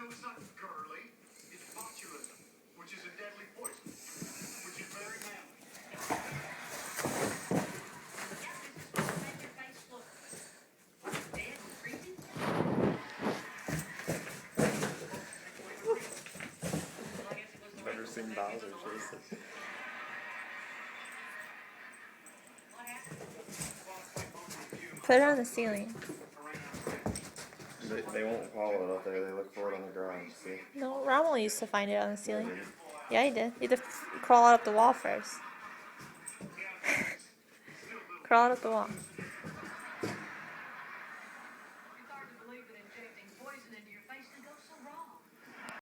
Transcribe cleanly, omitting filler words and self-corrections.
it's not girly. It's botulism, which is a deadly poison, which is very manly. Never seen Bowzer chase it. Put it on the ceiling. They won't follow it up there. They look for it on the ground. See? No, Rommel used to find it on the ceiling. Yeah, he did. He had to crawl out up the wall first. Crawl out up the wall.